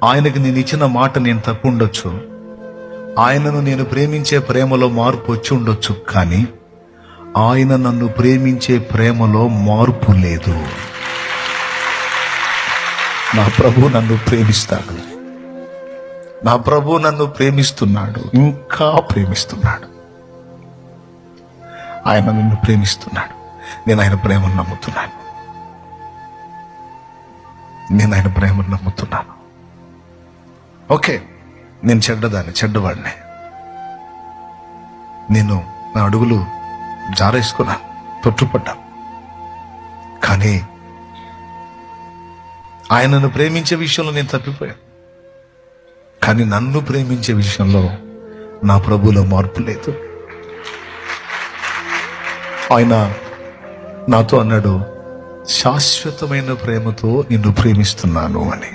ఆయనకి నేను ఇచ్చిన మాట నేను తప్పు ఉండొచ్చు, ఆయనను నేను ప్రేమించే ప్రేమలో మార్పు వచ్చి ఉండొచ్చు, కానీ ఆయన నన్ను ప్రేమించే ప్రేమలో మార్పు లేదు. నా ప్రభు నన్ను ప్రేమిస్తాడు, నా ప్రభు నన్ను ప్రేమిస్తున్నాడు, ఇంకా ప్రేమిస్తున్నాడు. ఆయన నన్ను ప్రేమిస్తున్నాడు. నేను ఆయన ప్రేమను నమ్ముతున్నాను. నేను ఆయన ప్రేమను నమ్ముతున్నాను. ఓకే, నేను చెడ్డవాడిని. నేను నా అడుగులు జారేసుకున్నాను, తొట్టుపడ్డాను. కానీ ఆయనను ప్రేమించే విషయంలో నేను తప్పిపోయాను. కానీ నన్ను ప్రేమించే విషయంలో నా ప్రభువులో మార్పు లేదు. ఆయన నాతో అన్నాడు, శాశ్వతమైన ప్రేమతో నిన్ను ప్రేమిస్తున్నాను అని.